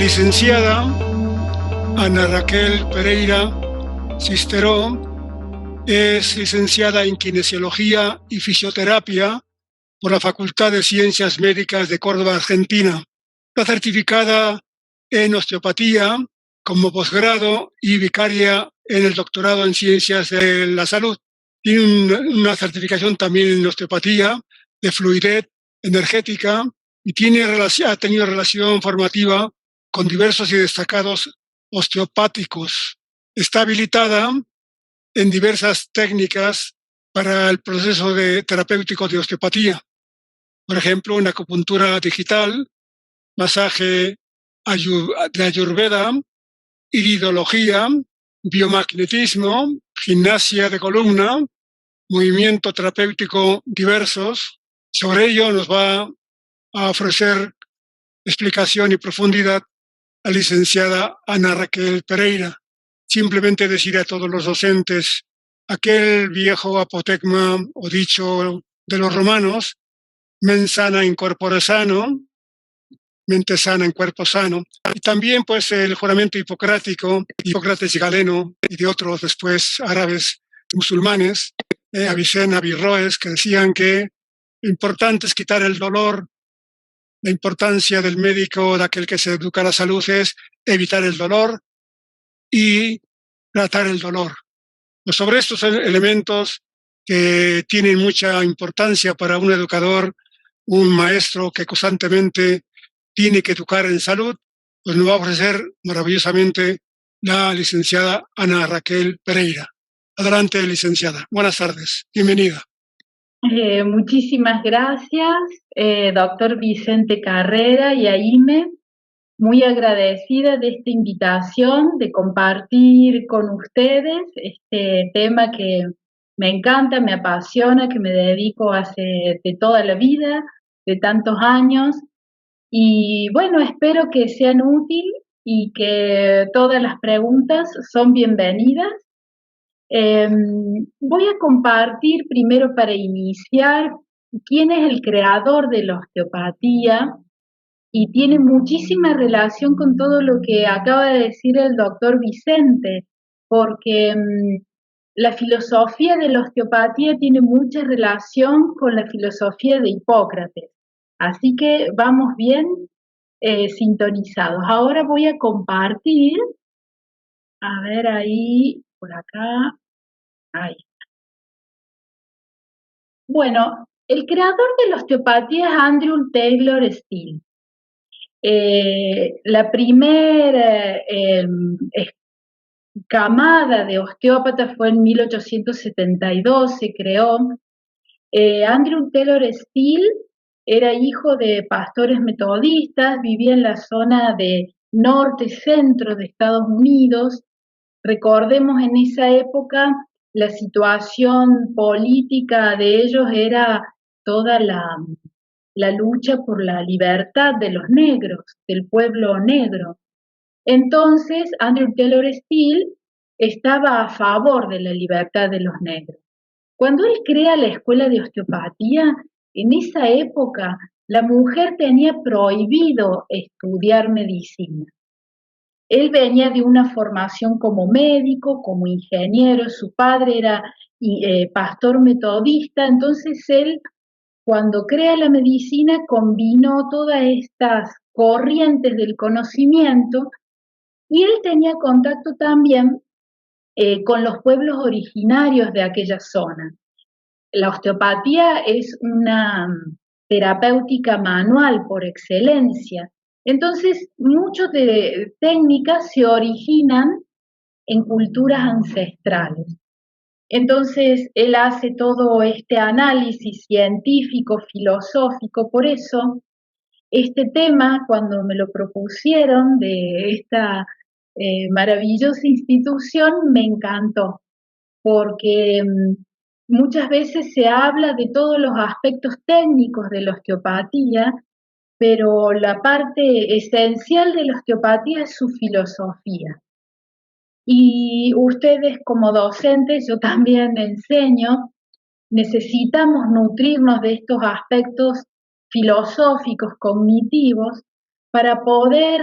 licenciada Ana Raquel Pereira Cisteró es licenciada en Kinesiología y Fisioterapia por la Facultad de Ciencias Médicas de Córdoba, Argentina. Está certificada en osteopatía como posgrado y vicaria en el doctorado en Ciencias de la Salud. Tiene una certificación también en osteopatía de fluidez energética y ha tenido relación formativa con diversos y destacados osteopáticos. Está habilitada en diversas técnicas para el proceso terapéutico de osteopatía. Por ejemplo, en acupuntura digital, masaje de Ayurveda, iridología, biomagnetismo, gimnasia de columna, movimiento terapéutico diversos. Sobre ello nos va a ofrecer explicación y profundidad la licenciada Ana Raquel Pereira. Simplemente decir a todos los docentes aquel viejo apotegma o dicho de los romanos: mens sana in corpore sano, mente sana en cuerpo sano. Y también pues el juramento hipocrático, Hipócrates y Galeno y de otros después árabes musulmanes, Avicena, Averroes, que decían que lo importante es quitar el dolor. La importancia del médico, de aquel que se educa a la salud, es evitar el dolor y tratar el dolor. Pues sobre estos elementos que tienen mucha importancia para un educador, un maestro que constantemente tiene que educar en salud, pues nos va a ofrecer maravillosamente la licenciada Ana Raquel Pereira. Adelante, licenciada. Buenas tardes. Bienvenida. Muchísimas gracias, doctor Vicente Carrera y Aime. Muy agradecida de esta invitación, de compartir con ustedes este tema que me encanta, me apasiona, que me dedico de toda la vida, de tantos años. Y bueno, espero que sean útiles y que todas las preguntas son bienvenidas. Voy a compartir primero, para iniciar, quién es el creador de la osteopatía, y tiene muchísima relación con todo lo que acaba de decir el doctor Vicente, porque la filosofía de la osteopatía tiene mucha relación con la filosofía de Hipócrates. Así que vamos bien sintonizados. Ahora voy a compartir, a ver ahí, por acá. Ahí. Bueno, el creador de la osteopatía es Andrew Taylor Still. La primera camada de osteópatas fue en 1872, se creó. Andrew Taylor Still era hijo de pastores metodistas, vivía en la zona de norte-centro de Estados Unidos. Recordemos, en esa época la situación política de ellos era toda la lucha por la libertad de los negros, del pueblo negro. Entonces, Andrew Taylor Still estaba a favor de la libertad de los negros. Cuando él crea la escuela de osteopatía, en esa época la mujer tenía prohibido estudiar medicina. Él venía de una formación como médico, como ingeniero, su padre era pastor metodista, entonces él, cuando crea la medicina, combinó todas estas corrientes del conocimiento, y él tenía contacto también con los pueblos originarios de aquella zona. La osteopatía es una terapéutica manual por excelencia. Entonces, muchas de técnicas se originan en culturas ancestrales. Entonces, él hace todo este análisis científico, filosófico. Por eso, este tema, cuando me lo propusieron de esta maravillosa institución, me encantó, porque muchas veces se habla de todos los aspectos técnicos de la osteopatía, pero la parte esencial de la osteopatía es su filosofía. Y ustedes, como docentes, yo también enseño, necesitamos nutrirnos de estos aspectos filosóficos, cognitivos, para poder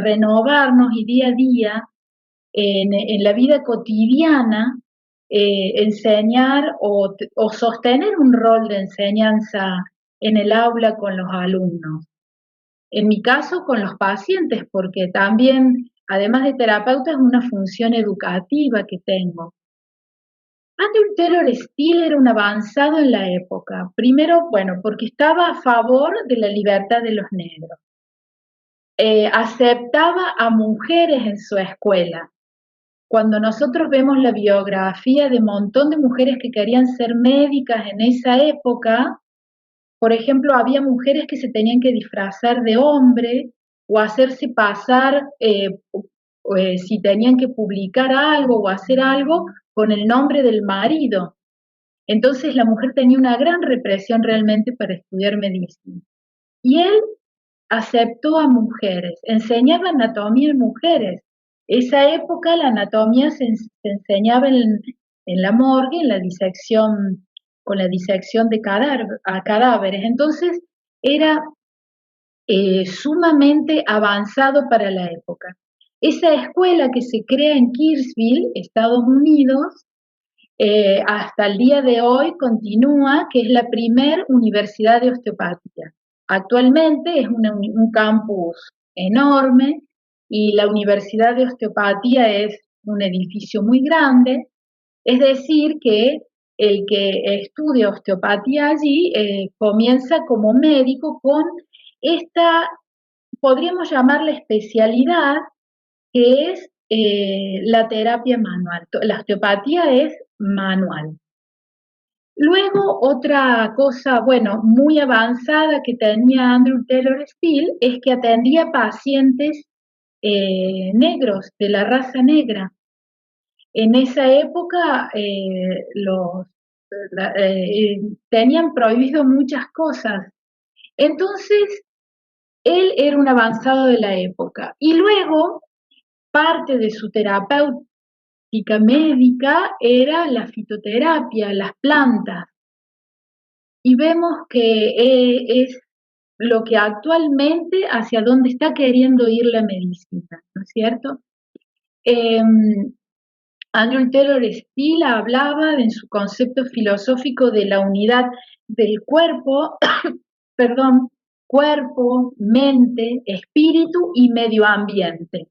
renovarnos y día a día en la vida cotidiana enseñar o sostener un rol de enseñanza en el aula con los alumnos. En mi caso, con los pacientes, porque también, además de terapeuta, es una función educativa que tengo. Andrew Taylor Still era un avanzado en la época. Primero, bueno, porque estaba a favor de la libertad de los negros. Aceptaba a mujeres en su escuela. Cuando nosotros vemos la biografía de un montón de mujeres que querían ser médicas en esa época, por ejemplo, había mujeres que se tenían que disfrazar de hombre o hacerse pasar, si tenían que publicar algo o hacer algo, con el nombre del marido. Entonces la mujer tenía una gran represión realmente para estudiar medicina. Y él aceptó a mujeres, enseñaba anatomía en mujeres. Esa época la anatomía se enseñaba en la morgue, en la disección, con la disección de cadáveres. Entonces era sumamente avanzado para la época. Esa escuela que se crea en Kirksville, Estados Unidos, hasta el día de hoy continúa, que es la primer universidad de osteopatía. Actualmente es un campus enorme y la Universidad de Osteopatía es un edificio muy grande, es decir, que el que estudia osteopatía allí comienza como médico con esta, podríamos llamarla especialidad, que es la terapia manual. La osteopatía es manual. Luego, otra cosa, bueno, muy avanzada que tenía Andrew Taylor Still es que atendía pacientes negros, de la raza negra. En esa época tenían prohibido muchas cosas. Entonces, él era un avanzado de la época. Y luego, parte de su terapéutica médica era la fitoterapia, las plantas. Y vemos que es lo que actualmente, hacia dónde está queriendo ir la medicina, ¿no es cierto? Andrew Taylor Still hablaba en su concepto filosófico de la unidad del cuerpo, perdón, cuerpo, mente, espíritu y medio ambiente.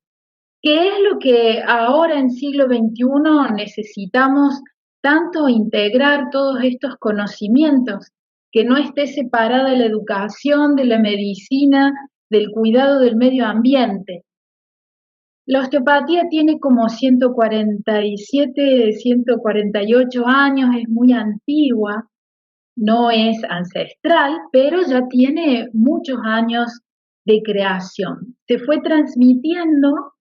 ¿Qué es lo que ahora en siglo XXI necesitamos tanto integrar todos estos conocimientos? Que no esté separada la educación de la medicina, del cuidado del medio ambiente. La osteopatía tiene como 147, 148 años, es muy antigua, no es ancestral, pero ya tiene muchos años de creación. Se fue transmitiendo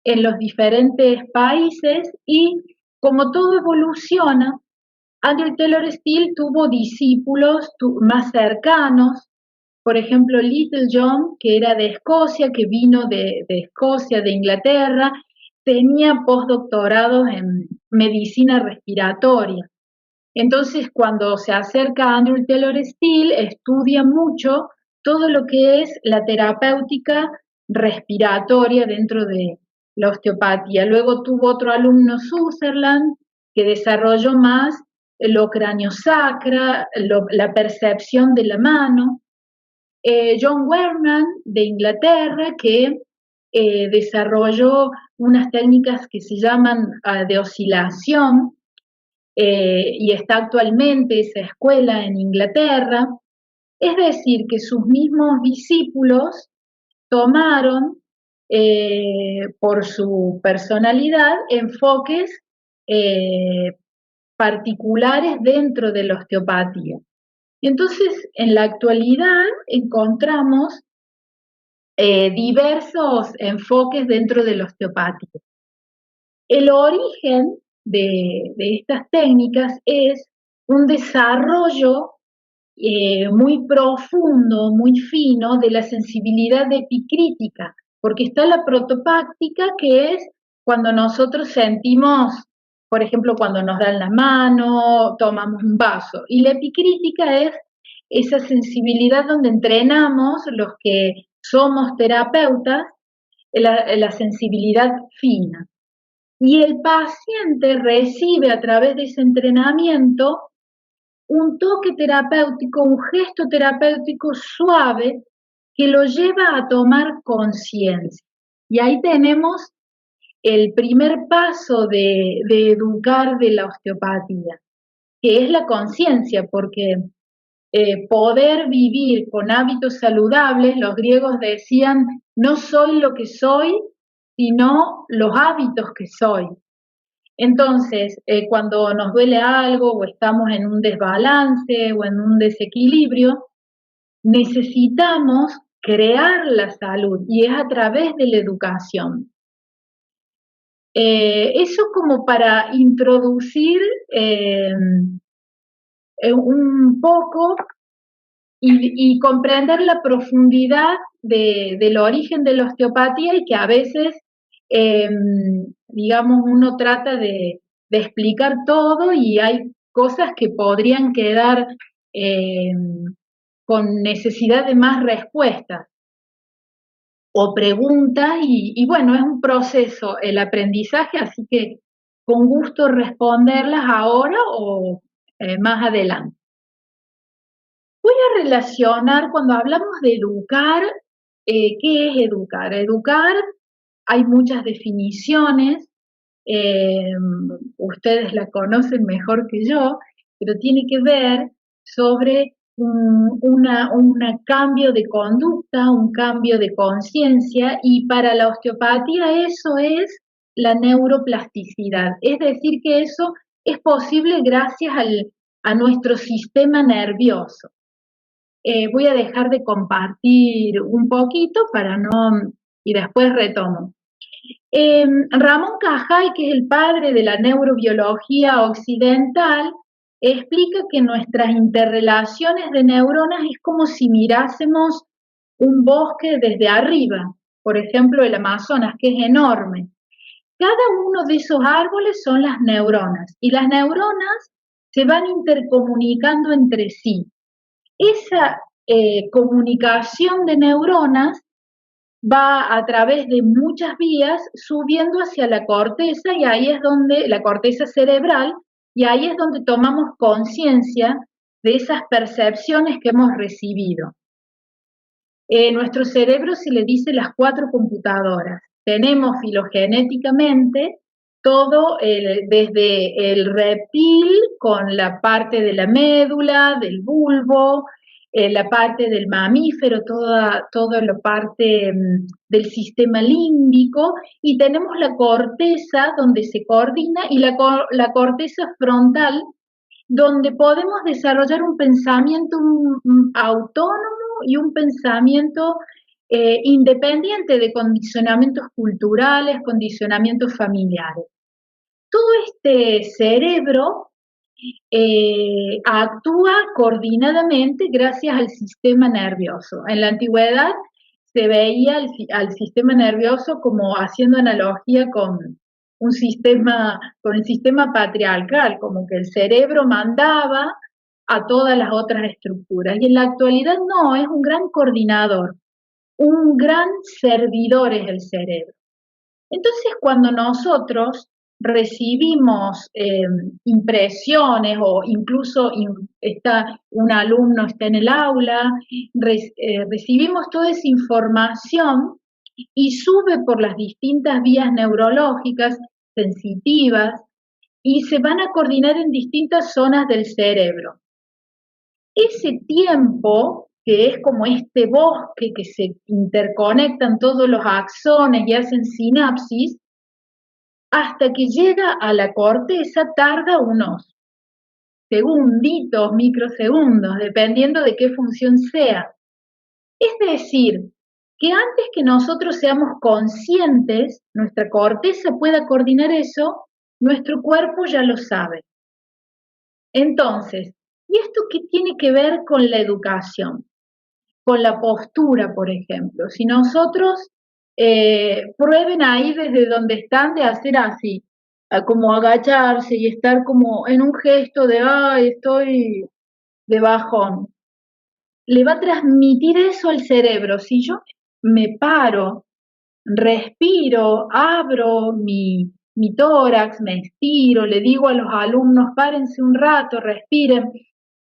en los diferentes países y como todo evoluciona, Andrew Taylor Still tuvo discípulos más cercanos, por ejemplo Little John, que era de Escocia, que vino de Escocia, de Inglaterra, tenía postdoctorados en medicina respiratoria. Entonces, cuando se acerca a Andrew Taylor Still, estudia mucho todo lo que es la terapéutica respiratoria dentro de la osteopatía. Luego tuvo otro alumno, Sutherland, que desarrolló más lo craniosacra, la percepción de la mano. John Wernan, de Inglaterra, que desarrolló unas técnicas que se llaman de oscilación, y está actualmente esa escuela en Inglaterra. Es decir, que sus mismos discípulos tomaron por su personalidad enfoques particulares dentro de la osteopatía. Entonces, en la actualidad encontramos diversos enfoques dentro de la osteopatía. El origen de estas técnicas es un desarrollo muy profundo, muy fino de la sensibilidad epicrítica, porque está la protopáctica, que es cuando nosotros sentimos, por ejemplo, cuando nos dan la mano, tomamos un vaso, y la epicrítica es esa sensibilidad donde entrenamos los que somos terapeutas, la sensibilidad fina. Y el paciente recibe a través de ese entrenamiento un toque terapéutico, un gesto terapéutico suave que lo lleva a tomar conciencia. Y ahí tenemos el primer paso de educar de la osteopatía, que es la conciencia, porque poder vivir con hábitos saludables, los griegos decían, no soy lo que soy, sino los hábitos que soy. Entonces, cuando nos duele algo o estamos en un desbalance o en un desequilibrio, necesitamos crear la salud y es a través de la educación. Eso como para introducir un poco y comprender la profundidad del origen de la osteopatía y que a veces, digamos, uno trata de explicar todo y hay cosas que podrían quedar con necesidad de más respuestas o preguntas y bueno, es un proceso el aprendizaje, así que con gusto responderlas ahora o más adelante. Voy a relacionar, cuando hablamos de educar, ¿qué es educar? Educar, hay muchas definiciones, ustedes la conocen mejor que yo, pero tiene que ver sobre un cambio de conducta, un cambio de conciencia, y para la osteopatía eso es la neuroplasticidad, es decir, que eso es posible gracias a nuestro sistema nervioso. Voy a dejar de compartir un poquito para no, y después retomo. Ramón Cajal, que es el padre de la neurobiología occidental, explica que nuestras interrelaciones de neuronas es como si mirásemos un bosque desde arriba, por ejemplo el Amazonas, que es enorme. Cada uno de esos árboles son las neuronas y las neuronas se van intercomunicando entre sí. Esa comunicación de neuronas va a través de muchas vías subiendo hacia la corteza y ahí es donde, la corteza cerebral, y ahí es donde tomamos conciencia de esas percepciones que hemos recibido. Nuestro cerebro se le dice las 4 computadoras. Tenemos filogenéticamente todo desde el reptil con la parte de la médula, del bulbo, la parte del mamífero, toda la parte del sistema límbico, y tenemos la corteza donde se coordina y la corteza frontal donde podemos desarrollar un pensamiento autónomo y un pensamiento independiente de condicionamientos culturales, condicionamientos familiares. Todo este cerebro actúa coordinadamente gracias al sistema nervioso. En la antigüedad se veía al sistema nervioso como haciendo analogía con el sistema patriarcal, como que el cerebro mandaba a todas las otras estructuras. Y en la actualidad no, es un gran coordinador, un gran servidor es el cerebro. Entonces, cuando nosotros recibimos impresiones o incluso un alumno está en el aula, recibimos toda esa información y sube por las distintas vías neurológicas, sensitivas, y se van a coordinar en distintas zonas del cerebro. Ese tiempo, que es como este bosque que se interconectan todos los axones y hacen sinapsis, hasta que llega a la corteza tarda unos segunditos, microsegundos, dependiendo de qué función sea. Es decir, que antes que nosotros seamos conscientes, nuestra corteza pueda coordinar eso, nuestro cuerpo ya lo sabe. Entonces, ¿y esto qué tiene que ver con la educación? Con la postura, por ejemplo. Si nosotros prueben ahí desde donde están de hacer así, como agacharse y estar como en un gesto de, ay, estoy de bajón, le va a transmitir eso al cerebro. Si yo me me paro, respiro, abro mi tórax, me estiro, le digo a los alumnos, párense un rato, respiren,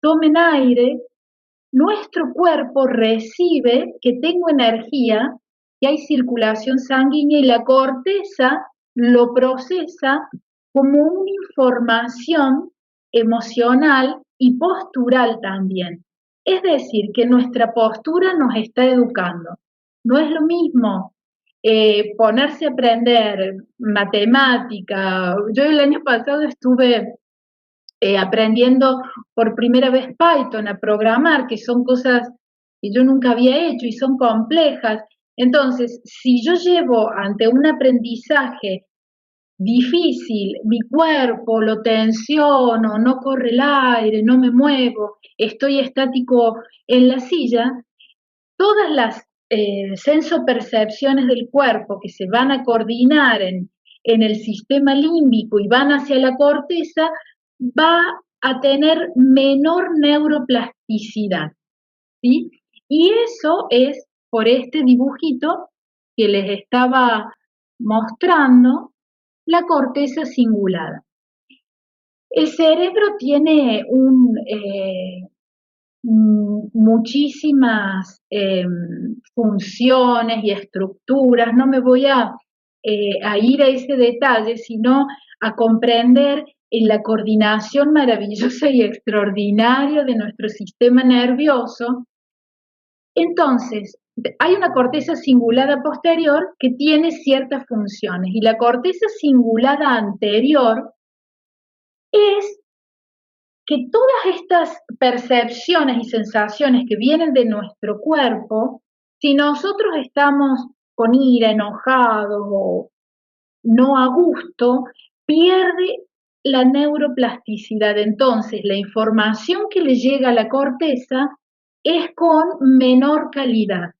tomen aire, nuestro cuerpo recibe que tengo energía, que hay circulación sanguínea y la corteza lo procesa como una información emocional y postural también. Es decir, que nuestra postura nos está educando. No es lo mismo ponerse a aprender matemática. Yo el año pasado estuve aprendiendo por primera vez Python a programar, que son cosas que yo nunca había hecho y son complejas. Entonces, si yo llevo ante un aprendizaje difícil, mi cuerpo lo tensiono, no corre el aire, no me muevo, estoy estático en la silla, todas las sensopercepciones del cuerpo que se van a coordinar en el sistema límbico y van hacia la corteza, va a tener menor neuroplasticidad, ¿sí? Y eso es por este dibujito que les estaba mostrando, la corteza cingulada. El cerebro tiene muchísimas funciones y estructuras. No me voy a ir a ese detalle, sino a comprender en la coordinación maravillosa y extraordinaria de nuestro sistema nervioso. Entonces, hay una corteza cingulada posterior que tiene ciertas funciones y la corteza cingulada anterior es que todas estas percepciones y sensaciones que vienen de nuestro cuerpo, si nosotros estamos con ira, enojados o no a gusto, pierde la neuroplasticidad. Entonces, la información que le llega a la corteza es con menor calidad.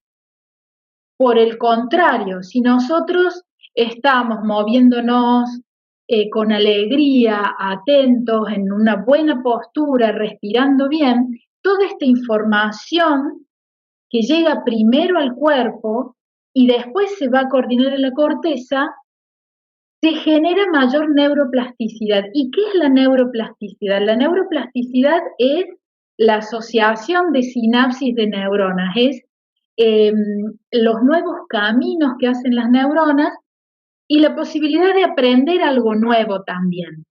Por el contrario, si nosotros estamos moviéndonos con alegría, atentos, en una buena postura, respirando bien, toda esta información que llega primero al cuerpo y después se va a coordinar en la corteza, se genera mayor neuroplasticidad. ¿Y qué es la neuroplasticidad? La neuroplasticidad es la asociación de sinapsis de neuronas, es los nuevos caminos que hacen las neuronas y la posibilidad de aprender algo nuevo también.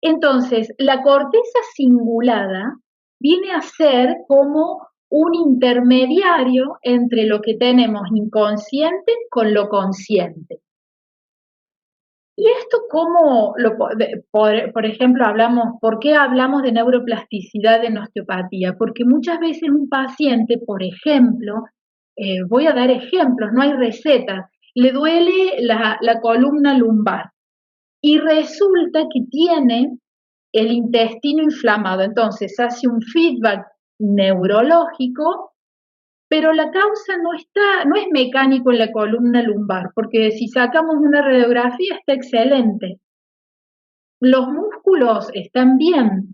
Entonces, la corteza cingulada viene a ser como un intermediario entre lo que tenemos inconsciente con lo consciente. Y esto como, por ejemplo, ¿por qué hablamos de neuroplasticidad en osteopatía? Porque muchas veces un paciente, por ejemplo, voy a dar ejemplos, no hay recetas, le duele la columna lumbar y resulta que tiene el intestino inflamado. Entonces hace un feedback neurológico, pero la causa no es mecánico en la columna lumbar, porque si sacamos una radiografía está excelente. Los músculos están bien.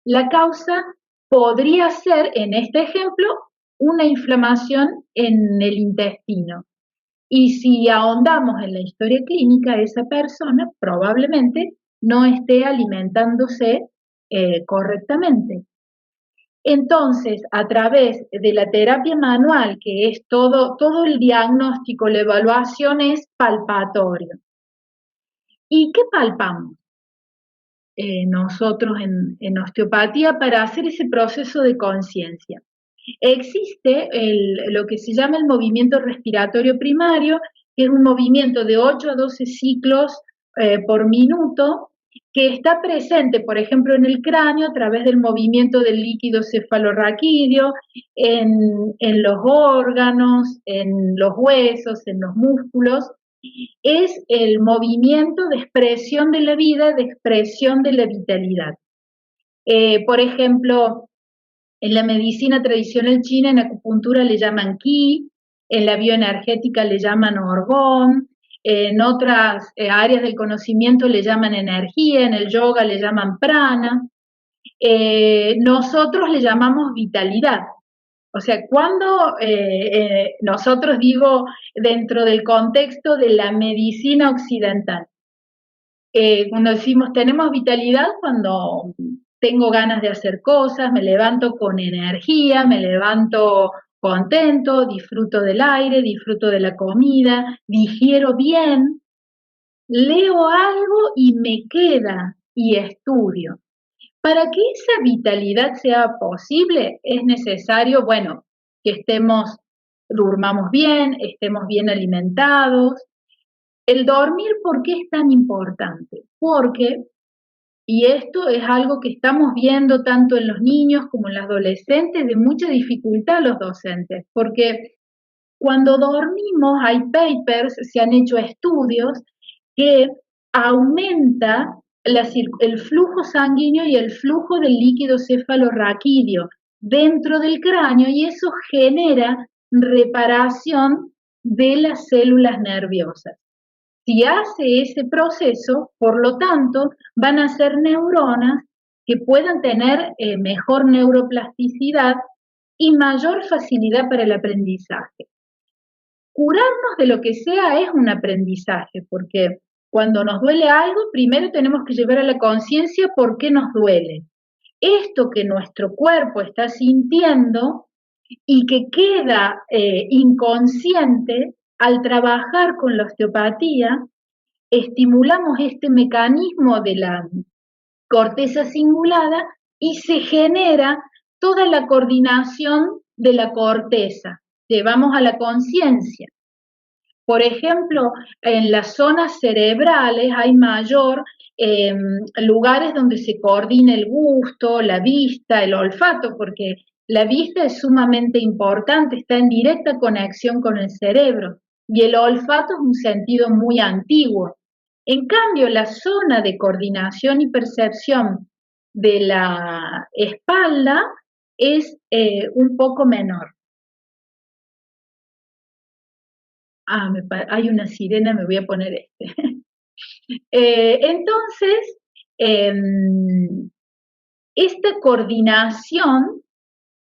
La causa podría ser, en este ejemplo, una inflamación en el intestino. Y si ahondamos en la historia clínica, esa persona probablemente no esté alimentándose correctamente. Entonces, a través de la terapia manual, que es todo el diagnóstico, la evaluación es palpatorio. ¿Y qué palpamos nosotros en osteopatía para hacer ese proceso de conciencia? Existe lo que se llama el movimiento respiratorio primario, que es un movimiento de 8 a 12 ciclos por minuto, que está presente, por ejemplo, en el cráneo a través del movimiento del líquido cefalorraquídeo, en los órganos, en los huesos, en los músculos. Es el movimiento de expresión de la vida, de expresión de la vitalidad. Por ejemplo, en la medicina tradicional china, en acupuntura le llaman qi, en la bioenergética le llaman orgón, en otras áreas del conocimiento le llaman energía, en el yoga le llaman prana. Nosotros le llamamos vitalidad. O sea, cuando nosotros digo dentro del contexto de la medicina occidental, cuando decimos tenemos vitalidad, cuando tengo ganas de hacer cosas, me levanto con energía, me levanto contento, disfruto del aire, disfruto de la comida, digiero bien, leo algo y me queda y estudio. Para que esa vitalidad sea posible, es necesario, bueno, que durmamos bien, estemos bien alimentados. El dormir, ¿por qué es tan importante? Porque, y esto es algo que estamos viendo tanto en los niños como en los adolescentes, de mucha dificultad a los docentes, porque cuando dormimos hay papers, se han hecho estudios que aumenta el flujo sanguíneo y el flujo del líquido cefalorraquídeo dentro del cráneo y eso genera reparación de las células nerviosas. Si hace ese proceso, por lo tanto, van a ser neuronas que puedan tener mejor neuroplasticidad y mayor facilidad para el aprendizaje. Curarnos de lo que sea es un aprendizaje, porque cuando nos duele algo, primero tenemos que llevar a la conciencia por qué nos duele. Esto que nuestro cuerpo está sintiendo y que queda inconsciente, al trabajar con la osteopatía, estimulamos este mecanismo de la corteza cingulada y se genera toda la coordinación de la corteza. Llevamos a la conciencia. Por ejemplo, en las zonas cerebrales hay mayor lugares donde se coordina el gusto, la vista, el olfato, porque la vista es sumamente importante, está en directa conexión con el cerebro y el olfato es un sentido muy antiguo. En cambio, la zona de coordinación y percepción de la espalda es un poco menor. Hay una sirena, me voy a poner este. Entonces, esta coordinación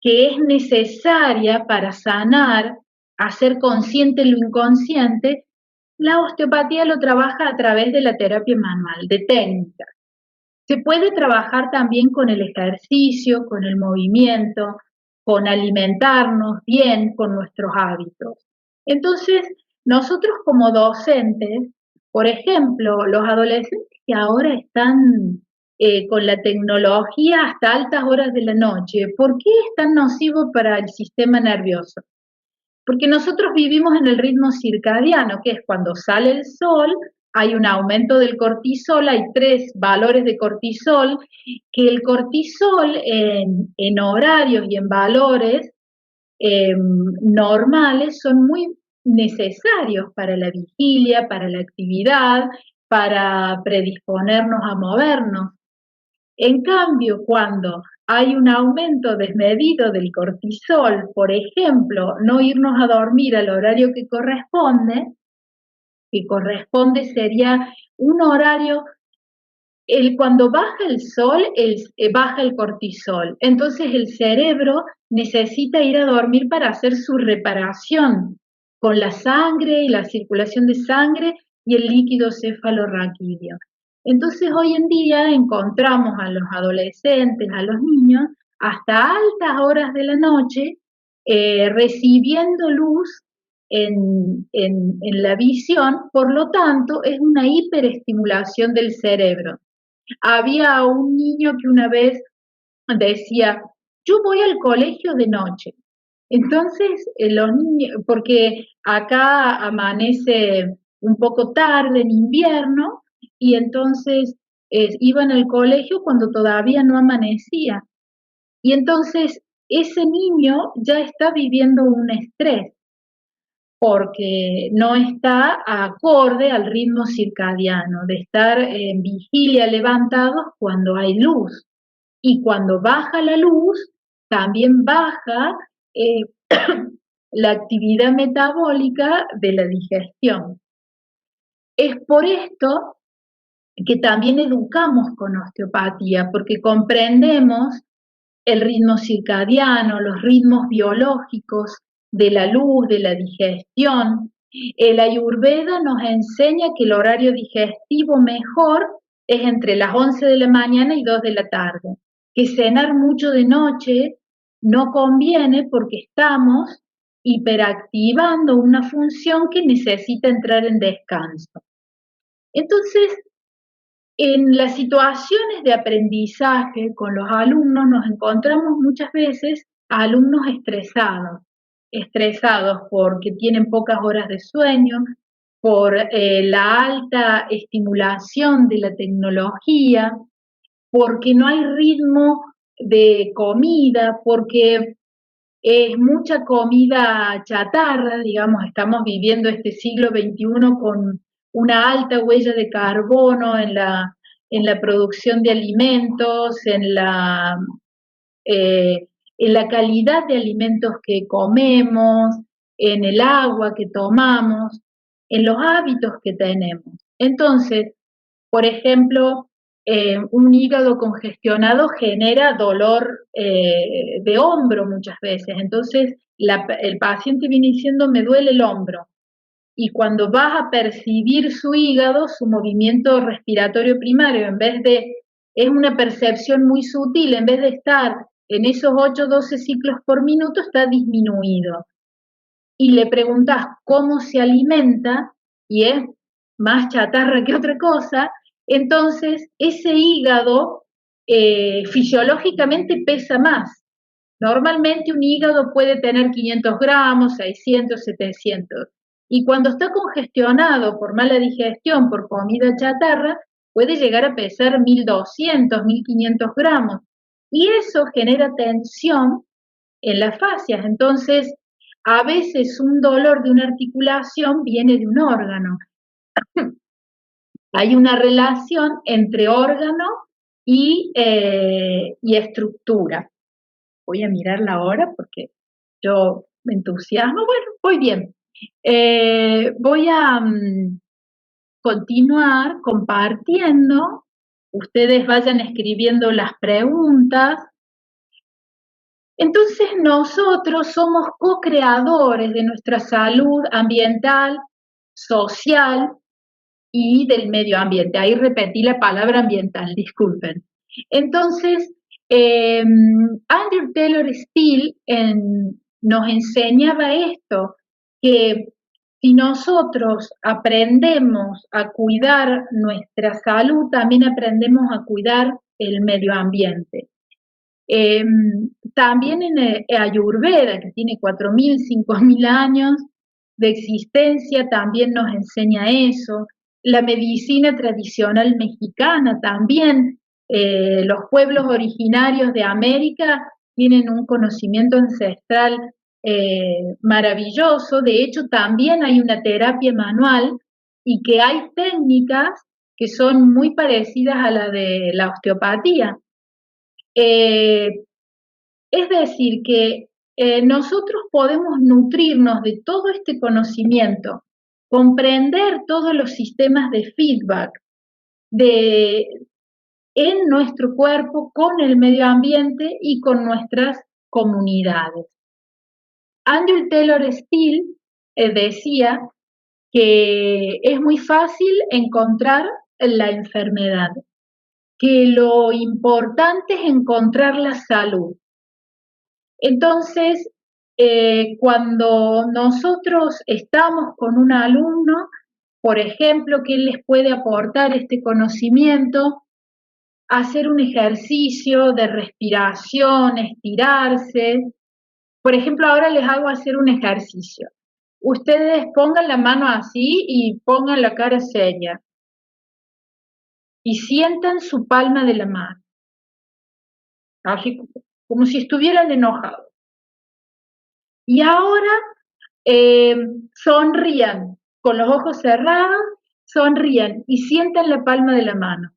que es necesaria para sanar, hacer consciente lo inconsciente, la osteopatía lo trabaja a través de la terapia manual, de técnicas. Se puede trabajar también con el ejercicio, con el movimiento, con alimentarnos bien, con nuestros hábitos. Entonces, nosotros como docentes, por ejemplo, los adolescentes que ahora están con la tecnología hasta altas horas de la noche, ¿por qué es tan nocivo para el sistema nervioso? Porque nosotros vivimos en el ritmo circadiano, que es cuando sale el sol, hay un aumento del cortisol, hay 3 valores de cortisol, que el cortisol en horarios y en valores normales son muy necesarios para la vigilia, para la actividad, para predisponernos a movernos. En cambio, cuando hay un aumento desmedido del cortisol, por ejemplo, no irnos a dormir al horario que corresponde sería un horario, cuando baja el sol, baja el cortisol. Entonces el cerebro necesita ir a dormir para hacer su reparación con la sangre y la circulación de sangre y el líquido cefalorraquídeo. Entonces hoy en día encontramos a los adolescentes, a los niños, hasta altas horas de la noche, recibiendo luz en la visión, por lo tanto es una hiperestimulación del cerebro. Había un niño que una vez decía, yo voy al colegio de noche. Entonces, los niños, porque acá amanece un poco tarde en invierno, y entonces iban al colegio cuando todavía no amanecía. Y entonces ese niño ya está viviendo un estrés porque no está acorde al ritmo circadiano, de estar en vigilia levantados cuando hay luz. Y cuando baja la luz, también baja la actividad metabólica de la digestión. Es por esto que también educamos con osteopatía, porque comprendemos el ritmo circadiano, los ritmos biológicos de la luz, de la digestión. El Ayurveda nos enseña que el horario digestivo mejor es entre las 11 de la mañana y 2 de la tarde, que cenar mucho de noche no conviene porque estamos hiperactivando una función que necesita entrar en descanso. Entonces, en las situaciones de aprendizaje con los alumnos nos encontramos muchas veces a alumnos estresados porque tienen pocas horas de sueño, por la alta estimulación de la tecnología, porque no hay ritmo de comida, porque es mucha comida chatarra, digamos, estamos viviendo este siglo XXI con una alta huella de carbono en la producción de alimentos, en la calidad de alimentos que comemos, en el agua que tomamos, en los hábitos que tenemos. Entonces, por ejemplo, un hígado congestionado genera dolor de hombro muchas veces. Entonces, el paciente viene diciendo, me duele el hombro. Y cuando vas a percibir su hígado, su movimiento respiratorio primario, es una percepción muy sutil, en vez de estar en esos 8 o 12 ciclos por minuto, está disminuido. Y le preguntas cómo se alimenta, y es más chatarra que otra cosa, entonces ese hígado fisiológicamente pesa más. Normalmente un hígado puede tener 500 gramos, 600, 700. Y cuando está congestionado por mala digestión, por comida chatarra, puede llegar a pesar 1200, 1500 gramos. Y eso genera tensión en las fascias. Entonces, a veces un dolor de una articulación viene de un órgano. Hay una relación entre órgano y estructura. Voy a mirar la hora porque yo me entusiasmo. Bueno, voy bien. Voy a continuar compartiendo. Ustedes vayan escribiendo las preguntas. Entonces nosotros somos co-creadores de nuestra salud ambiental, social y del medio ambiente. Ahí repetí la palabra ambiental, disculpen. Entonces, Andrew Taylor Still nos enseñaba esto, que si nosotros aprendemos a cuidar nuestra salud, también aprendemos a cuidar el medio ambiente. También en Ayurveda, que tiene 4.000, 5.000 años de existencia, también nos enseña eso. La medicina tradicional mexicana también, los pueblos originarios de América tienen un conocimiento ancestral maravilloso. De hecho, también hay una terapia manual y que hay técnicas que son muy parecidas a la de la osteopatía. Es decir, que nosotros podemos nutrirnos de todo este conocimiento, comprender todos los sistemas de feedback en nuestro cuerpo, con el medio ambiente y con nuestras comunidades. Andrew Taylor Still decía que es muy fácil encontrar la enfermedad, que lo importante es encontrar la salud. Entonces, cuando nosotros estamos con un alumno, por ejemplo, que les puede aportar este conocimiento, hacer un ejercicio de respiración, estirarse. Por ejemplo, ahora les hago hacer un ejercicio. Ustedes pongan la mano así y pongan la cara seria. Y sientan su palma de la mano. Así como si estuvieran enojados. Y ahora sonrían, con los ojos cerrados, sonrían y sientan la palma de la mano.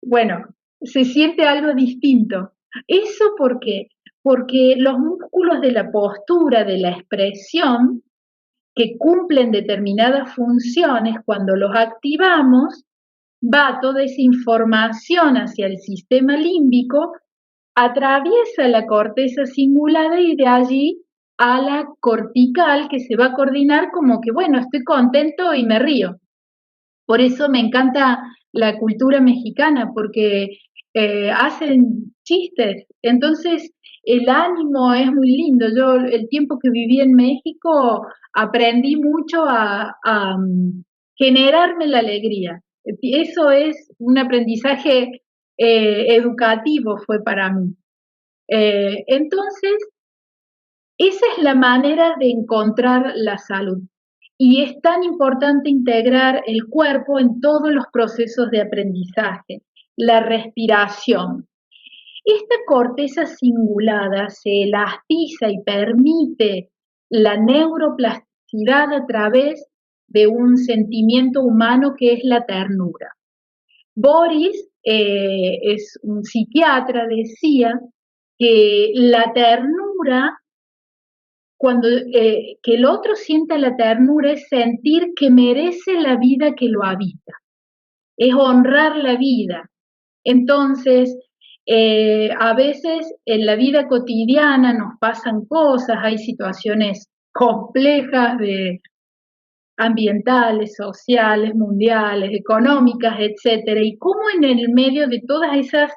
Bueno, se siente algo distinto. ¿Eso por qué? Porque los músculos de la postura, de la expresión, que cumplen determinadas funciones, cuando los activamos, va toda esa información hacia el sistema límbico, atraviesa la corteza cingulada y de allí a la cortical, que se va a coordinar como que, bueno, estoy contento y me río. Por eso me encanta la cultura mexicana, porque hacen chistes. Entonces, el ánimo es muy lindo. Yo, el tiempo que viví en México, aprendí mucho a generarme la alegría. Eso es un aprendizaje educativo, fue para mí. Entonces, esa es la manera de encontrar la salud. Y es tan importante integrar el cuerpo en todos los procesos de aprendizaje. La respiración. Esta corteza cingulada se elastiza y permite la neuroplasticidad a través de un sentimiento humano que es la ternura. Boris, es un psiquiatra, decía que la ternura, cuando que el otro sienta la ternura, es sentir que merece la vida que lo habita, es honrar la vida. Entonces, a veces en la vida cotidiana nos pasan cosas, hay situaciones complejas de ambientales, sociales, mundiales, económicas, etcétera, y cómo en el medio de todas esas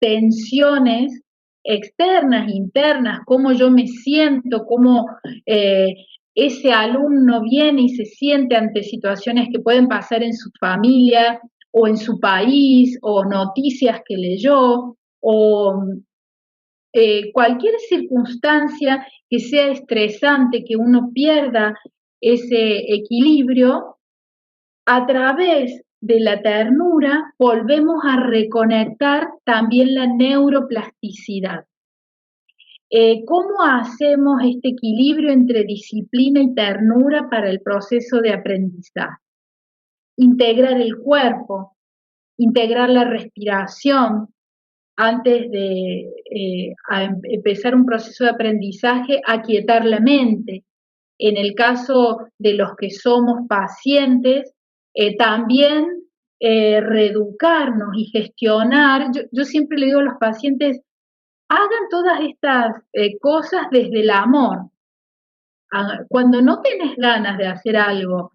tensiones externas, internas, cómo yo me siento, cómo ese alumno viene y se siente ante situaciones que pueden pasar en su familia o en su país, o noticias que leyó, o cualquier circunstancia que sea estresante, que uno pierda ese equilibrio, a través de la ternura volvemos a reconectar también la neuroplasticidad. ¿Cómo hacemos este equilibrio entre disciplina y ternura para el proceso de aprendizaje? Integrar el cuerpo, integrar la respiración antes de empezar un proceso de aprendizaje, aquietar la mente. En el caso de los que somos pacientes, también reeducarnos y gestionar. Yo siempre le digo a los pacientes, hagan todas estas cosas desde el amor. Cuando no tenés ganas de hacer algo,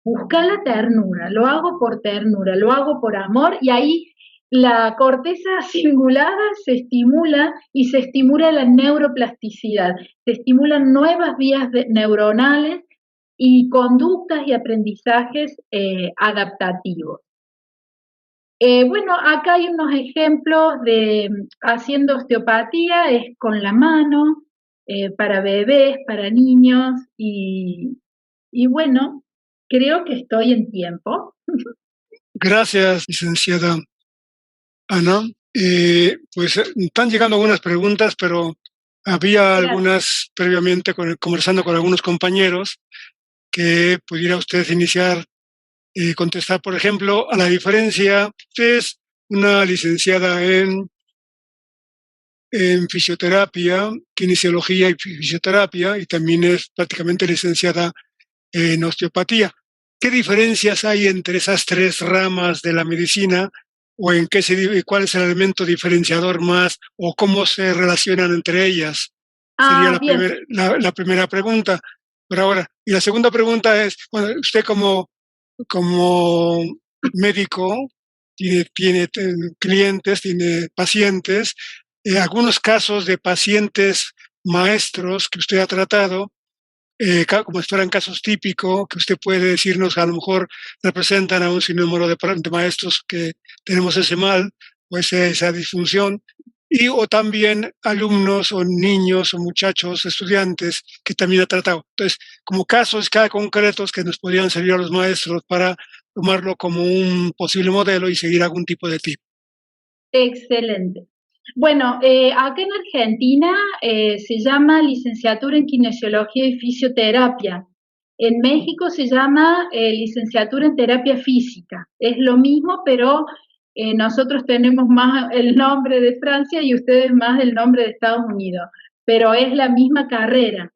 busca la ternura, lo hago por ternura, lo hago por amor, y ahí la corteza cingulada se estimula y se estimula la neuroplasticidad, se estimulan nuevas vías neuronales y conductas y aprendizajes adaptativos. Bueno, acá hay unos ejemplos de haciendo osteopatía, es con la mano, para bebés, para niños, y bueno, creo que estoy en tiempo. Gracias, licenciada Ana. Pues están llegando algunas preguntas, pero había algunas previamente conversando con algunos compañeros que pudiera usted iniciar contestar, por ejemplo, a la diferencia. Usted es una licenciada en fisioterapia, kinesiología y fisioterapia, y también es prácticamente licenciada en osteopatía. ¿Qué diferencias hay entre esas tres ramas de la medicina, o en cuál es el elemento diferenciador más, o cómo se relacionan entre ellas? Sería la primera pregunta. Por ahora. Y la segunda pregunta es, bueno, usted como médico tiene clientes, tiene pacientes, algunos casos de pacientes maestros que usted ha tratado, como si fueran casos típicos, que usted puede decirnos, a lo mejor representan a un sinnúmero de maestros que tenemos ese mal o esa disfunción, o también alumnos o niños o muchachos, estudiantes que también ha tratado. Entonces, como casos cada concretos que nos podrían servir a los maestros para tomarlo como un posible modelo y seguir algún tipo de tip. Excelente. Bueno, acá en Argentina se llama licenciatura en kinesiología y fisioterapia. En México se llama licenciatura en terapia física. Es lo mismo, pero nosotros tenemos más el nombre de Francia y ustedes más el nombre de Estados Unidos, pero es la misma carrera.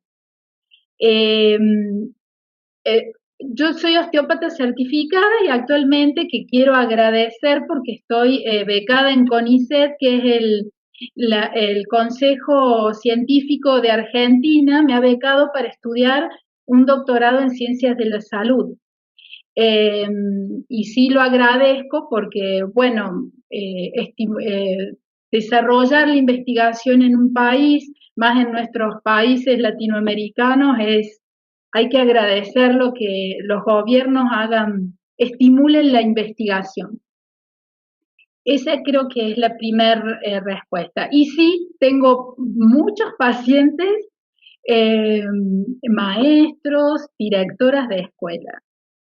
Yo soy osteópata certificada y actualmente que quiero agradecer porque estoy becada en CONICET, que es el Consejo Científico de Argentina, me ha becado para estudiar un doctorado en ciencias de la salud. Y sí lo agradezco porque, bueno, desarrollar la investigación en un país, más en nuestros países latinoamericanos, hay que agradecerlo que los gobiernos estimulen la investigación. Esa creo que es la primera respuesta. Y sí, tengo muchos pacientes, maestros, directoras de escuela.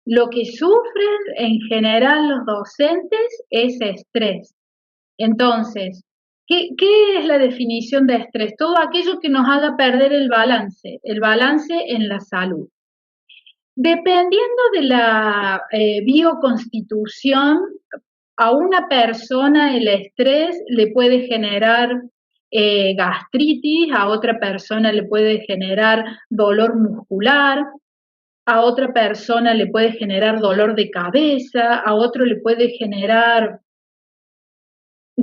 Lo que sufren en general los docentes es estrés. Entonces, ¿qué es la definición de estrés? Todo aquello que nos haga perder el balance en la salud. Dependiendo de la bioconstitución, a una persona el estrés le puede generar gastritis, a otra persona le puede generar dolor muscular, a otra persona le puede generar dolor de cabeza, a otro le puede generar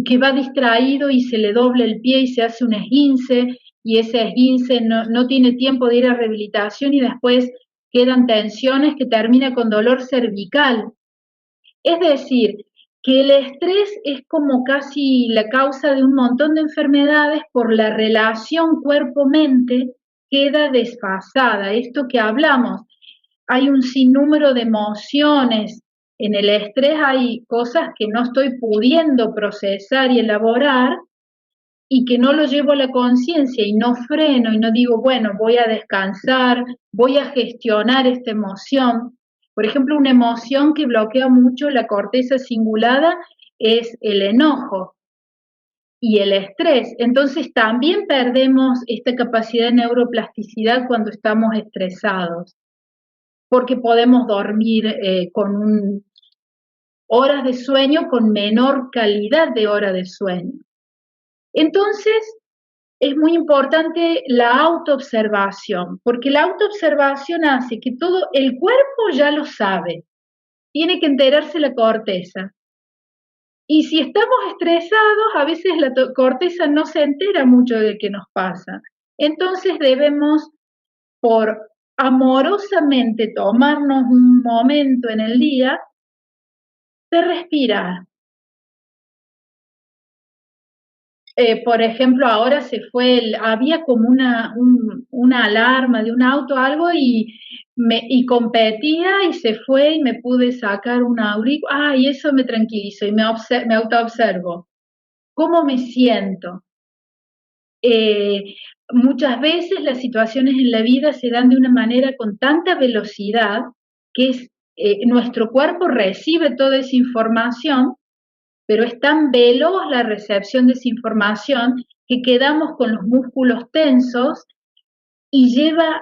que va distraído y se le dobla el pie y se hace un esguince, y ese esguince no tiene tiempo de ir a rehabilitación y después quedan tensiones que termina con dolor cervical. Es decir, que el estrés es como casi la causa de un montón de enfermedades por la relación cuerpo-mente queda desfasada. Esto que hablamos, hay un sinnúmero de emociones. En el estrés hay cosas que no estoy pudiendo procesar y elaborar y que no lo llevo a la conciencia y no freno y no digo, bueno, voy a descansar, voy a gestionar esta emoción. Por ejemplo, una emoción que bloquea mucho la corteza cingulada es el enojo y el estrés. Entonces también perdemos esta capacidad de neuroplasticidad cuando estamos estresados, porque podemos dormir horas de sueño con menor calidad de hora de sueño. Entonces, es muy importante la autoobservación, porque la autoobservación hace que todo el cuerpo ya lo sabe, tiene que enterarse la corteza. Y si estamos estresados, a veces la corteza no se entera mucho de qué nos pasa. Entonces debemos, por amorosamente tomarnos un momento en el día, de respirar. Por ejemplo, ahora había como una alarma de un auto, algo, y competía y se fue y me pude sacar un auricular, y eso me tranquilizó y me autoobservo. ¿Cómo me siento? Muchas veces las situaciones en la vida se dan de una manera con tanta velocidad que nuestro cuerpo recibe toda esa información, pero es tan veloz la recepción de esa información que quedamos con los músculos tensos y lleva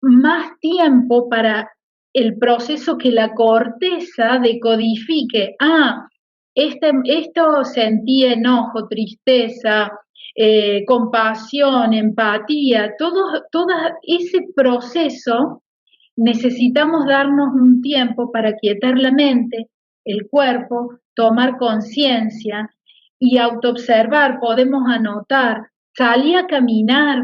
más tiempo para el proceso que la corteza decodifique. Esto sentí enojo, tristeza, compasión, empatía, todo ese proceso necesitamos darnos un tiempo para quietar la mente, el cuerpo, tomar conciencia y autoobservar. Podemos anotar, salir a caminar,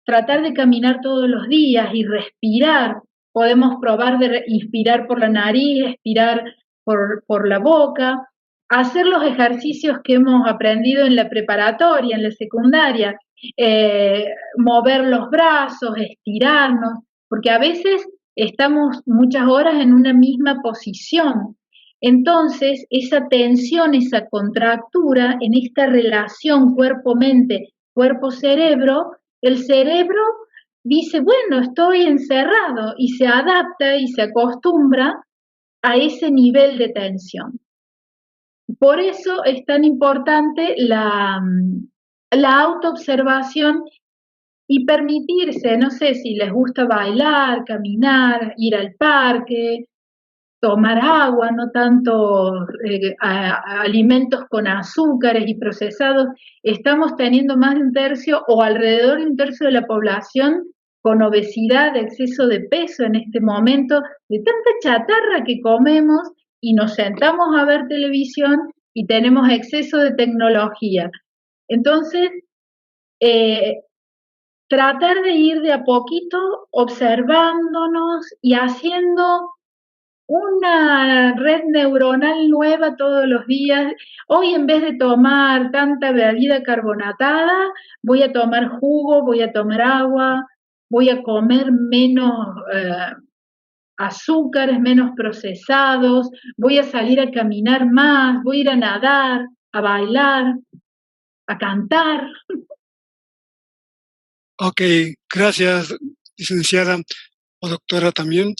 tratar de caminar todos los días y respirar. Podemos probar de inspirar por la nariz, expirar por la boca, hacer los ejercicios que hemos aprendido en la preparatoria, en la secundaria, mover los brazos, estirarnos, porque a veces estamos muchas horas en una misma posición. Entonces, esa tensión, esa contractura en esta relación cuerpo-mente, cuerpo-cerebro, el cerebro dice, bueno, estoy encerrado y se adapta y se acostumbra a ese nivel de tensión. Por eso es tan importante la autoobservación y permitirse, no sé si les gusta bailar, caminar, ir al parque, tomar agua, no tanto alimentos con azúcares y procesados. Estamos teniendo más de un tercio o alrededor de un tercio de la población con obesidad, exceso de peso en este momento, de tanta chatarra que comemos y nos sentamos a ver televisión y tenemos exceso de tecnología. Entonces, tratar de ir de a poquito observándonos y haciendo una red neuronal nueva todos los días. Hoy, en vez de tomar tanta bebida carbonatada, voy a tomar jugo, voy a tomar agua, voy a comer menos azúcares, menos procesados, voy a salir a caminar más, voy a ir a nadar, a bailar, a cantar. Ok, gracias, licenciada o doctora también.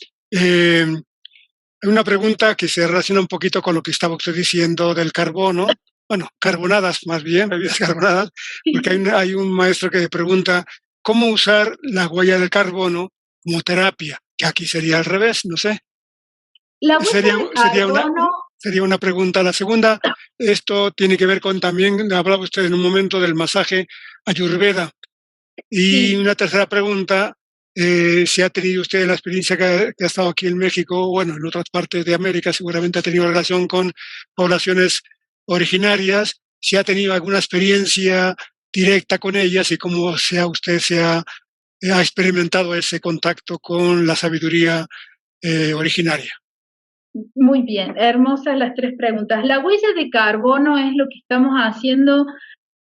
Una pregunta que se relaciona un poquito con lo que estaba usted diciendo del carbono, bueno, carbonadas más bien, bebidas carbonadas, porque hay un maestro que pregunta cómo usar la huella del carbono como terapia, que aquí sería al revés, no sé. La huella de carbono... Sería una pregunta. La segunda, esto tiene que ver con también, hablaba usted en un momento del masaje Ayurveda. Y una tercera pregunta, si ha tenido usted la experiencia que ha estado aquí en México, bueno, en otras partes de América, seguramente ha tenido relación con poblaciones originarias, si ha tenido alguna experiencia directa con ellas y cómo usted ha experimentado ese contacto con la sabiduría originaria. Muy bien, hermosas las tres preguntas. La huella de carbono es lo que estamos haciendo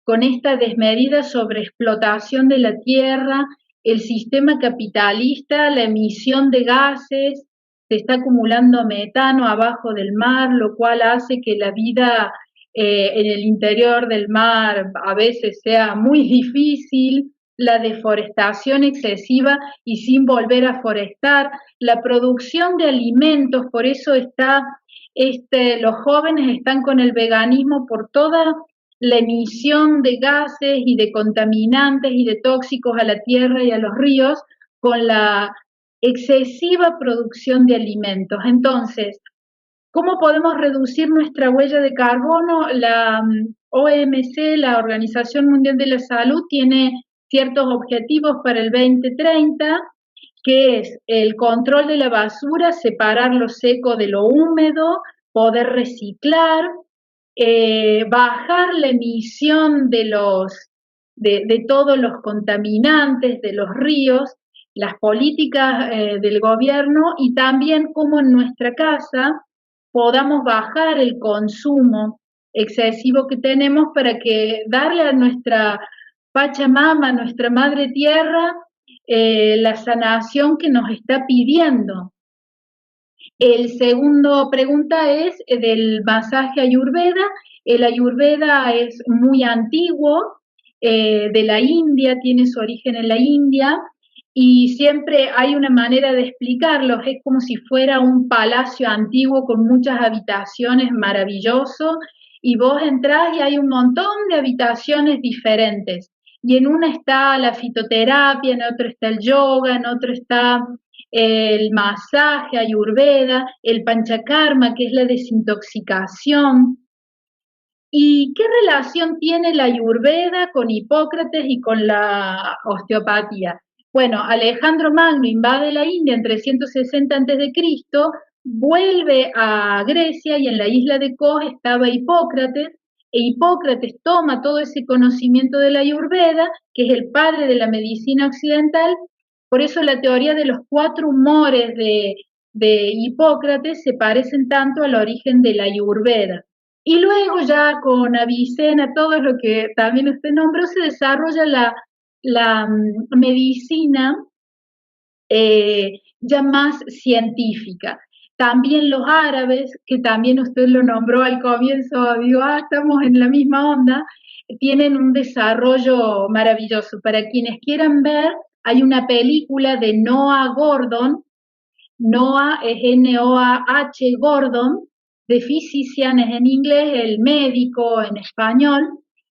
con esta desmedida sobreexplotación de la tierra, el sistema capitalista, la emisión de gases, se está acumulando metano abajo del mar, lo cual hace que la vida en el interior del mar a veces sea muy difícil, la deforestación excesiva y sin volver a forestar, la producción de alimentos, por eso los jóvenes están con el veganismo por toda la emisión de gases y de contaminantes y de tóxicos a la tierra y a los ríos con la excesiva producción de alimentos. Entonces, ¿cómo podemos reducir nuestra huella de carbono? La OMC, la Organización Mundial de la Salud, tiene ciertos objetivos para el 2030, que es el control de la basura, separar lo seco de lo húmedo, poder reciclar, bajar la emisión de todos los contaminantes de los ríos, las políticas del gobierno y también cómo en nuestra casa podamos bajar el consumo excesivo que tenemos para que darle a nuestra Pachamama, nuestra Madre Tierra, la sanación que nos está pidiendo. El segundo pregunta es del masaje Ayurveda. El Ayurveda es muy antiguo, de la India, tiene su origen en la India, y siempre hay una manera de explicarlo, es como si fuera un palacio antiguo con muchas habitaciones, maravilloso, y vos entrás y hay un montón de habitaciones diferentes, y en una está la fitoterapia, en otra está el yoga, en otro está el masaje Ayurveda, el panchakarma, que es la desintoxicación. ¿Y qué relación tiene la Ayurveda con Hipócrates y con la osteopatía? Bueno, Alejandro Magno invade la India en 360 a.C., vuelve a Grecia y en la isla de Kos estaba Hipócrates, e Hipócrates toma todo ese conocimiento de la Ayurveda, que es el padre de la medicina occidental. Por eso la teoría de los 4 humores de Hipócrates se parecen tanto al origen de la Ayurveda. Y luego ya con Avicena, todo lo que también usted nombró, se desarrolla la medicina ya más científica. También los árabes, que también usted lo nombró al comienzo, digo, estamos en la misma onda, tienen un desarrollo maravilloso. Para quienes quieran ver, hay una película de Noah Gordon, Noah es Noah Gordon, The Physician es en inglés, el médico en español,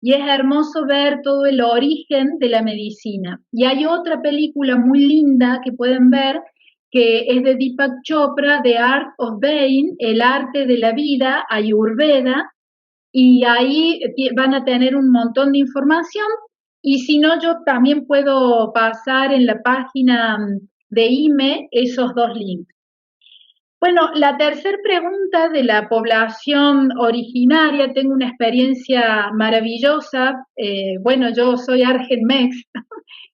y es hermoso ver todo el origen de la medicina. Y hay otra película muy linda que pueden ver, que es de Deepak Chopra, The Art of Being, el arte de la vida, Ayurveda, y ahí van a tener un montón de información. Y si no, yo también puedo pasar en la página de IME esos dos links. Bueno, la tercera pregunta de la población originaria, tengo una experiencia maravillosa. Bueno, yo soy Argenmex,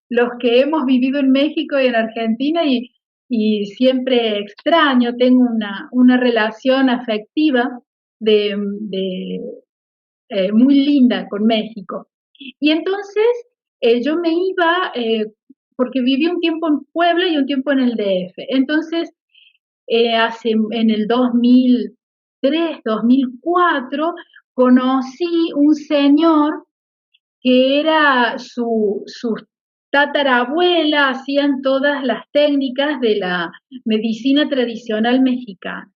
los que hemos vivido en México y en Argentina y siempre extraño, tengo una relación afectiva muy linda con México. Y entonces yo me iba, porque viví un tiempo en Puebla y un tiempo en el DF. Entonces, en el 2003, 2004, conocí un señor que era su tatarabuela, hacían todas las técnicas de la medicina tradicional mexicana.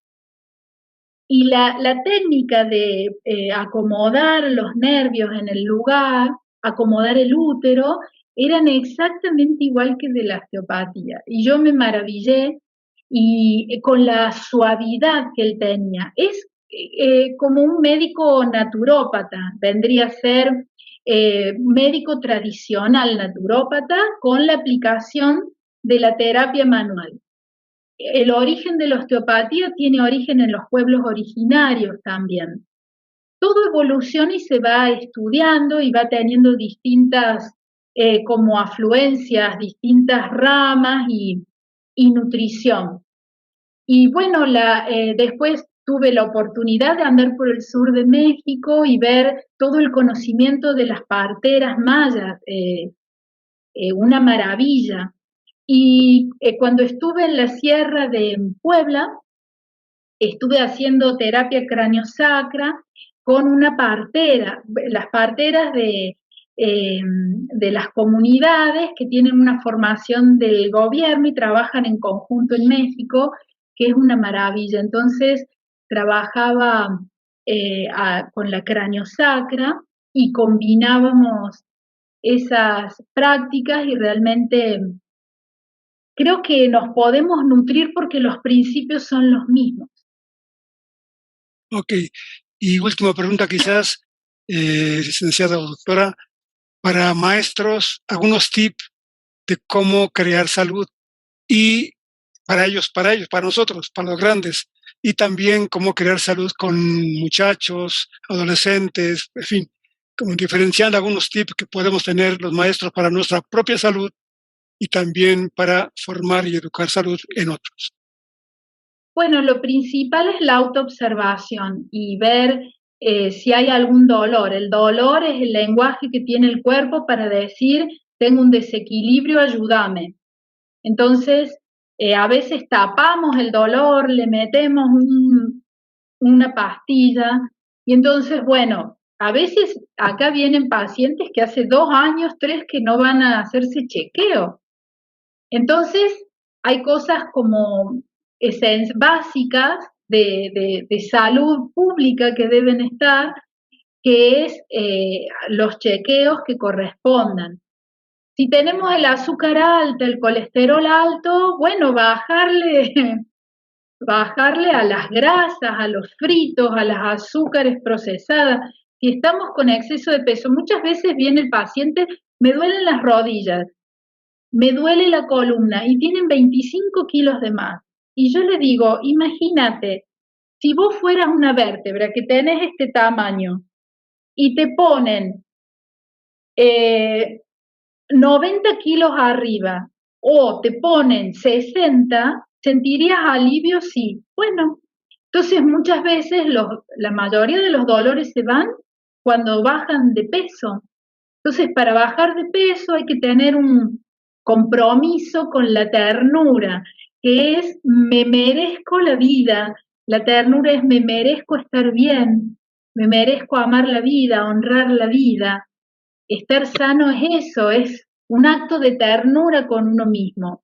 Y la técnica de acomodar los nervios en el lugar, acomodar el útero, eran exactamente igual que de la osteopatía. Y yo me maravillé y con la suavidad que él tenía. Es como un médico naturópata, vendría a ser médico tradicional naturópata con la aplicación de la terapia manual. El origen de la osteopatía tiene origen en los pueblos originarios también. Todo evoluciona y se va estudiando y va teniendo distintas como afluencias, distintas ramas y nutrición. Y bueno, después tuve la oportunidad de andar por el sur de México y ver todo el conocimiento de las parteras mayas, una maravilla. Y cuando estuve en la sierra de Puebla, estuve haciendo terapia craniosacra con una partera, las parteras de las comunidades que tienen una formación del gobierno y trabajan en conjunto en México, que es una maravilla. Entonces, trabajaba con la craniosacra y combinábamos esas prácticas y realmente creo que nos podemos nutrir porque los principios son los mismos. Ok. Y última pregunta quizás, licenciada o doctora, para maestros, algunos tips de cómo crear salud y para nosotros, para los grandes, y también cómo crear salud con muchachos, adolescentes, en fin, como diferenciando algunos tips que podemos tener los maestros para nuestra propia salud y también para formar y educar salud en otros. Bueno, lo principal es la autoobservación y ver si hay algún dolor. El dolor es el lenguaje que tiene el cuerpo para decir, tengo un desequilibrio, ayúdame. Entonces, a veces tapamos el dolor, le metemos una pastilla y entonces, bueno, a veces acá vienen pacientes que hace 2 años, 3 que no van a hacerse chequeo. Entonces, hay cosas como básicas de salud pública que deben estar, que es los chequeos que correspondan. Si tenemos el azúcar alta, el colesterol alto, bueno, bajarle a las grasas, a los fritos, a las azúcares procesadas. Si estamos con exceso de peso, muchas veces viene el paciente, me duelen las rodillas, me duele la columna y tienen 25 kilos de más. Y yo le digo, imagínate, si vos fueras una vértebra que tenés este tamaño y te ponen 90 kilos arriba o te ponen 60, ¿sentirías alivio? Sí. Bueno, entonces muchas veces la mayoría de los dolores se van cuando bajan de peso. Entonces, para bajar de peso hay que tener un compromiso con la ternura, que es me merezco la vida. La ternura es me merezco estar bien, me merezco amar la vida, honrar la vida. Estar sano es eso, es un acto de ternura con uno mismo.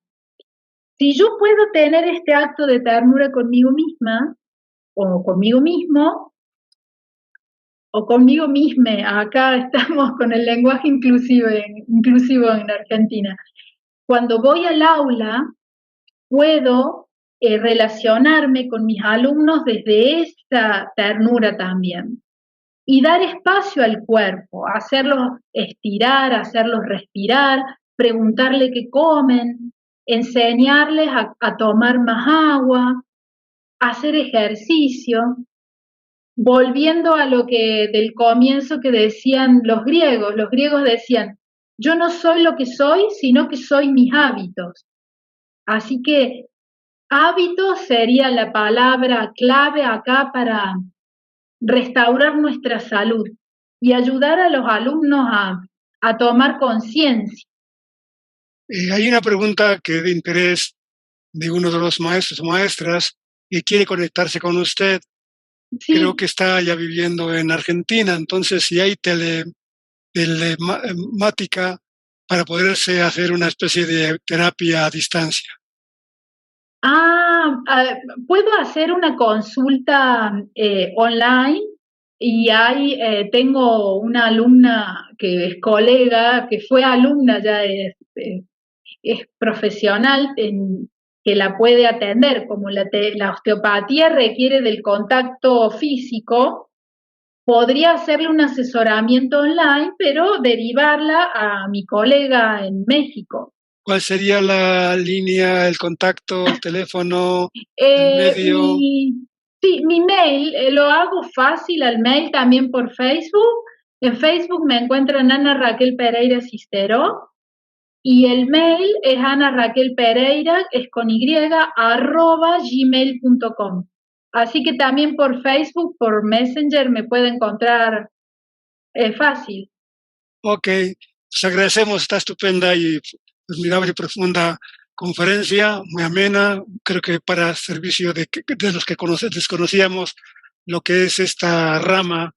Si yo puedo tener este acto de ternura conmigo misma o conmigo mismo, o conmigo misma, acá estamos con el lenguaje inclusivo en Argentina. Cuando voy al aula, puedo relacionarme con mis alumnos desde esta ternura también. y dar espacio al cuerpo, hacerlos estirar, hacerlos respirar, preguntarle qué comen, enseñarles a tomar más agua, hacer ejercicio, volviendo a lo que del comienzo que decían los griegos decían, yo no soy lo que soy, sino que soy mis hábitos. Así que hábitos sería la palabra clave acá para restaurar nuestra salud y ayudar a los alumnos a tomar conciencia. Hay una pregunta que es de interés de uno de los maestros o maestras que quiere conectarse con usted. Creo Sí. que está ya viviendo en Argentina, entonces si hay telemática para poderse hacer una especie de terapia a distancia. Puedo hacer una consulta online y tengo una alumna que es colega, que fue alumna, ya es profesional que la puede atender. Como la osteopatía requiere del contacto físico, podría hacerle un asesoramiento online, pero derivarla a mi colega en México. ¿Cuál sería la línea, el contacto, el teléfono, el Eh, medio? mi, sí, mi mail, lo hago fácil al mail también por Facebook. En Facebook me encuentro en Ana Raquel Pereira Cistero y el mail es Ana Raquel Pereira, es con y, @gmail.com. Así que también por Facebook, por Messenger me puede encontrar fácil. Ok, pues agradecemos esta estupenda y admirable y profunda conferencia, muy amena, creo que para servicio de los que desconocíamos lo que es esta rama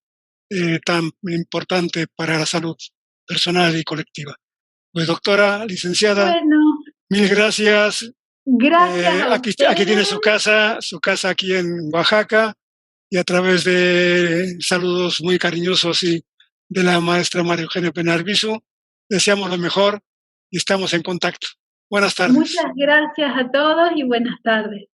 tan importante para la salud personal y colectiva. Pues doctora, licenciada, Bueno, mil gracias. gracias a Aquí tiene ustedes. su casa aquí en Oaxaca, y a través de saludos muy cariñosos y de la maestra María Eugenia Penarvisu, deseamos lo mejor y estamos en contacto. Buenas tardes. Muchas gracias a todos y buenas tardes.